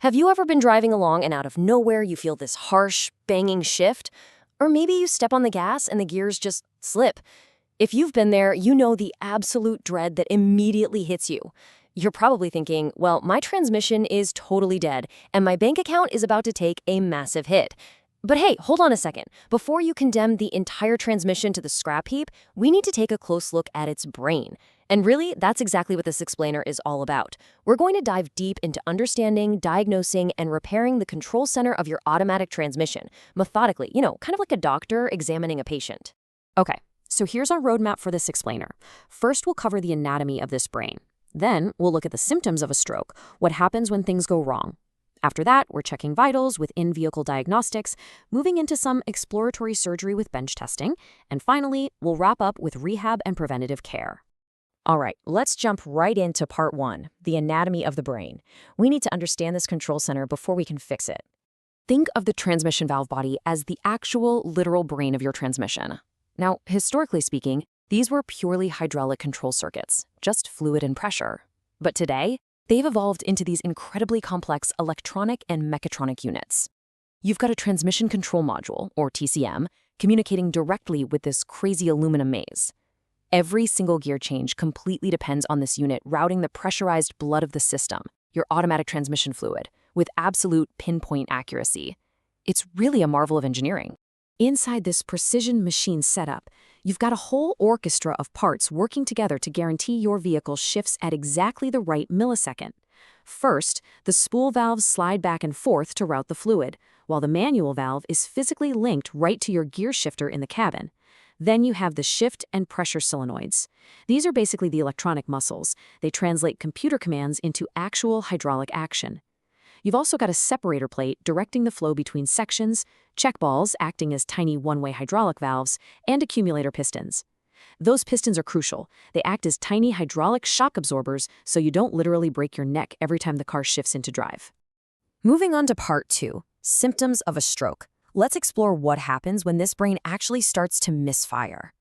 Have you ever been driving along and out of nowhere you feel this harsh, banging shift? Or maybe you step on the gas and the gears just slip. If you've been there, you know the absolute dread that immediately hits you. You're probably thinking, well, my transmission is totally dead, and my bank account is about to take a massive hit. But hey, hold on a second. Before you condemn the entire transmission to the scrap heap, we need to take a close look at its brain. And really, that's exactly what this explainer is all about. We're going to dive deep into understanding, diagnosing, and repairing the control center of your automatic transmission, methodically, kind of like a doctor examining a patient. Okay, so here's our roadmap for this explainer. First, we'll cover the anatomy of this brain. Then, we'll look at the symptoms of a stroke, what happens when things go wrong. After that, we're checking vitals with in-vehicle diagnostics, moving into some exploratory surgery with bench testing, and finally, we'll wrap up with rehab and preventative care. All right, let's jump right into part one, the anatomy of the brain. We need to understand this control center before we can fix it. Think of the transmission valve body as the actual, literal brain of your transmission. Now, historically speaking, these were purely hydraulic control circuits, just fluid and pressure. But today, they've evolved into these incredibly complex electronic and mechatronic units. You've got a transmission control module, or TCM, communicating directly with this crazy aluminum maze. Every single gear change completely depends on this unit routing the pressurized blood of the system, your automatic transmission fluid, with absolute pinpoint accuracy. It's really a marvel of engineering. Inside this precision machine setup, you've got a whole orchestra of parts working together to guarantee your vehicle shifts at exactly the right millisecond. First, the spool valves slide back and forth to route the fluid, while the manual valve is physically linked right to your gear shifter in the cabin. Then you have the shift and pressure solenoids. These are basically the electronic muscles. They translate computer commands into actual hydraulic action. You've also got a separator plate directing the flow between sections, check balls acting as tiny one-way hydraulic valves, and accumulator pistons. Those pistons are crucial. They act as tiny hydraulic shock absorbers so you don't literally break your neck every time the car shifts into drive. Moving on to part two, symptoms of a stroke. Let's explore what happens when this brain actually starts to misfire.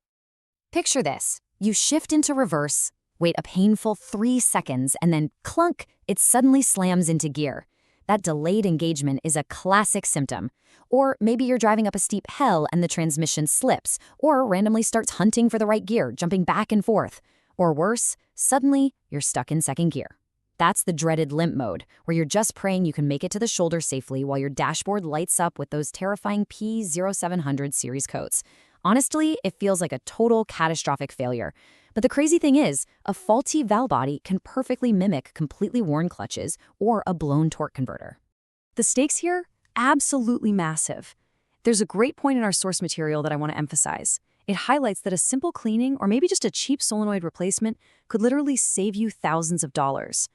Picture this. You shift into reverse, wait a painful 3 seconds, and then clunk, it suddenly slams into gear. That delayed engagement is a classic symptom. Or maybe you're driving up a steep hill and the transmission slips, or randomly starts hunting for the right gear, jumping back and forth. Or worse, suddenly you're stuck in second gear. That's the dreaded limp mode, where you're just praying you can make it to the shoulder safely while your dashboard lights up with those terrifying P0700 series codes. Honestly, it feels like a total catastrophic failure. But the crazy thing is, a faulty valve body can perfectly mimic completely worn clutches or a blown torque converter. The stakes here? Absolutely massive. There's a great point in our source material that I want to emphasize. It highlights that a simple cleaning or maybe just a cheap solenoid replacement could literally save you thousands of dollars.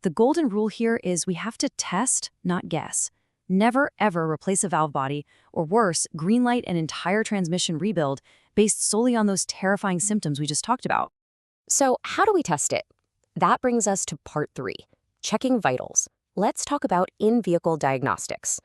The golden rule here is we have to test, not guess. Never, ever replace a valve body, or worse, greenlight an entire transmission rebuild based solely on those terrifying symptoms we just talked about. So how do we test it? That brings us to part three, checking vitals. Let's talk about in-vehicle diagnostics.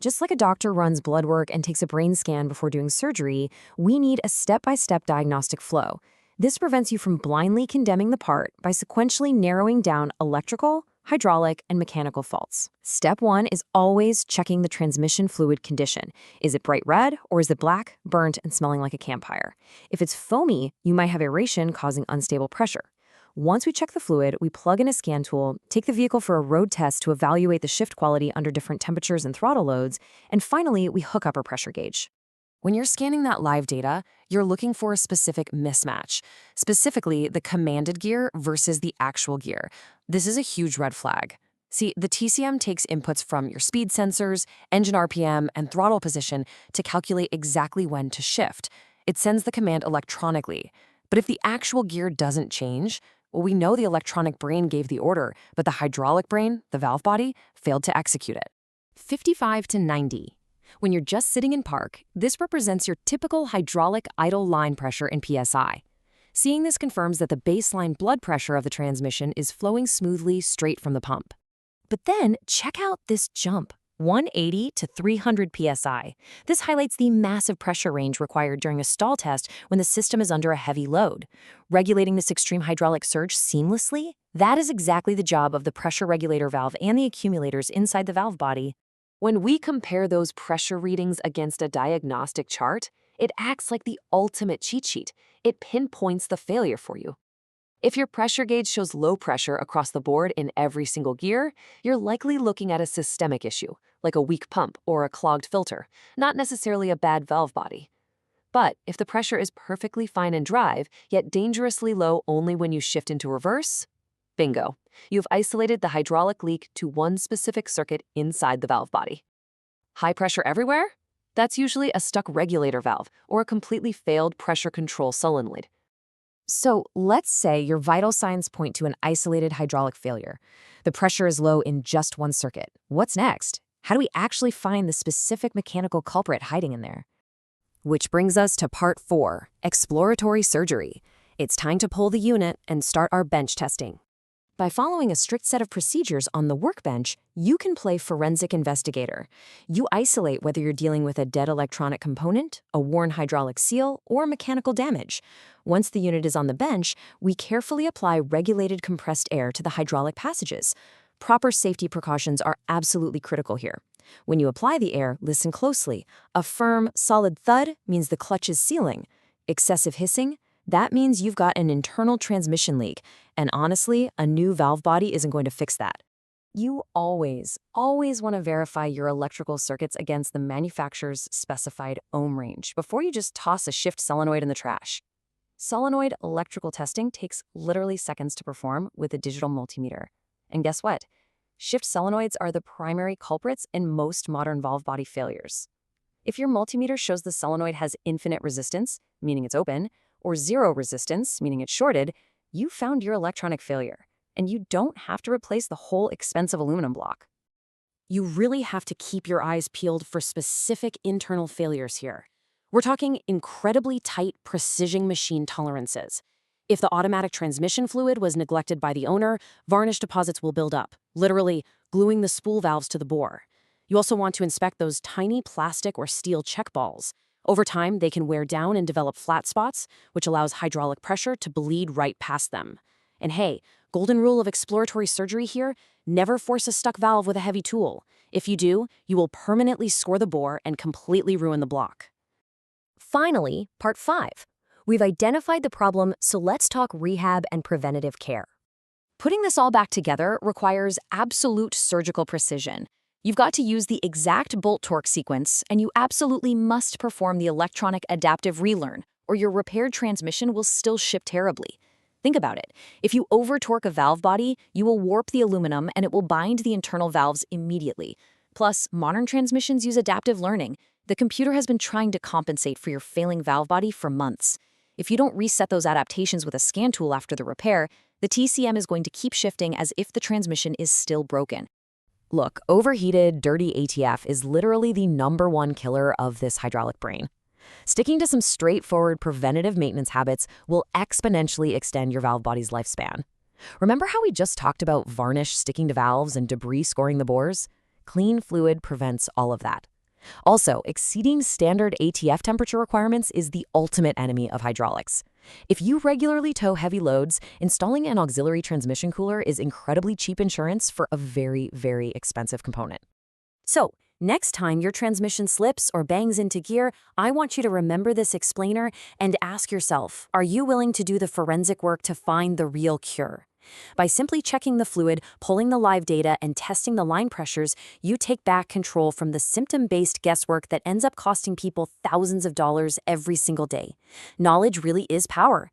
Just like a doctor runs blood work and takes a brain scan before doing surgery, we need a step-by-step diagnostic flow. This prevents you from blindly condemning the part by sequentially narrowing down electrical, hydraulic, and mechanical faults. Step one is always checking the transmission fluid condition. Is it bright red, or is it black, burnt, and smelling like a campfire? If it's foamy, you might have aeration causing unstable pressure. Once we check the fluid, we plug in a scan tool, take the vehicle for a road test to evaluate the shift quality under different temperatures and throttle loads, and finally, we hook up our pressure gauge. When you're scanning that live data, you're looking for a specific mismatch, specifically the commanded gear versus the actual gear. This is a huge red flag. See, the TCM takes inputs from your speed sensors, engine RPM, and throttle position to calculate exactly when to shift. It sends the command electronically. But if the actual gear doesn't change, well, we know the electronic brain gave the order, but the hydraulic brain, the valve body, failed to execute it. 55 to 90. When you're just sitting in park, this represents your typical hydraulic idle line pressure in PSI. Seeing this confirms that the baseline blood pressure of the transmission is flowing smoothly straight from the pump. But then check out this jump, 180 to 300 psi. This highlights the massive pressure range required during a stall test when the system is under a heavy load. Regulating this extreme hydraulic surge seamlessly? That is exactly the job of the pressure regulator valve and the accumulators inside the valve body. When we compare those pressure readings against a diagnostic chart, it acts like the ultimate cheat sheet. It pinpoints the failure for you. If your pressure gauge shows low pressure across the board in every single gear, you're likely looking at a systemic issue, like a weak pump or a clogged filter, not necessarily a bad valve body. But if the pressure is perfectly fine in drive, yet dangerously low only when you shift into reverse, bingo. You've isolated the hydraulic leak to one specific circuit inside the valve body. High pressure everywhere? That's usually a stuck regulator valve or a completely failed pressure control solenoid. So let's say your vital signs point to an isolated hydraulic failure. The pressure is low in just one circuit. What's next? How do we actually find the specific mechanical culprit hiding in there? Which brings us to part 4, exploratory surgery. It's time to pull the unit and start our bench testing. By following a strict set of procedures on the workbench, you can play forensic investigator. You isolate whether you're dealing with a dead electronic component, a worn hydraulic seal, or mechanical damage. Once the unit is on the bench, we carefully apply regulated compressed air to the hydraulic passages. Proper safety precautions are absolutely critical here. When you apply the air, listen closely. A firm, solid thud means the clutch is sealing. Excessive hissing? That means you've got an internal transmission leak, and honestly, a new valve body isn't going to fix that. You always want to verify your electrical circuits against the manufacturer's specified ohm range before you just toss a shift solenoid in the trash. Solenoid electrical testing takes literally seconds to perform with a digital multimeter. And guess what? Shift solenoids are the primary culprits in most modern valve body failures. If your multimeter shows the solenoid has infinite resistance, meaning it's open, or zero resistance, meaning it's shorted, you found your electronic failure, and you don't have to replace the whole expensive aluminum block. You really have to keep your eyes peeled for specific internal failures here. We're talking incredibly tight precision machine tolerances. If the automatic transmission fluid was neglected by the owner, varnish deposits will build up, literally gluing the spool valves to the bore. You also want to inspect those tiny plastic or steel check balls. Over time, they can wear down and develop flat spots, which allows hydraulic pressure to bleed right past them. And hey, golden rule of exploratory surgery here, never force a stuck valve with a heavy tool. If you do, you will permanently score the bore and completely ruin the block. Finally, part 5. We've identified the problem, so let's talk rehab and preventative care. Putting this all back together requires absolute surgical precision. You've got to use the exact bolt torque sequence, and you absolutely must perform the electronic adaptive relearn, or your repaired transmission will still ship terribly. Think about it. If you over-torque a valve body, you will warp the aluminum and it will bind the internal valves immediately. Plus, modern transmissions use adaptive learning. The computer has been trying to compensate for your failing valve body for months. If you don't reset those adaptations with a scan tool after the repair, the TCM is going to keep shifting as if the transmission is still broken. Look, overheated, dirty ATF is literally the #1 killer of this hydraulic brain. Sticking to some straightforward preventative maintenance habits will exponentially extend your valve body's lifespan. Remember how we just talked about varnish sticking to valves and debris scoring the bores? Clean fluid prevents all of that. Also, exceeding standard ATF temperature requirements is the ultimate enemy of hydraulics. If you regularly tow heavy loads, installing an auxiliary transmission cooler is incredibly cheap insurance for a very, very expensive component. So, next time your transmission slips or bangs into gear, I want you to remember this explainer and ask yourself, are you willing to do the forensic work to find the real cure? By simply checking the fluid, pulling the live data, and testing the line pressures, you take back control from the symptom-based guesswork that ends up costing people thousands of dollars every single day. Knowledge really is power,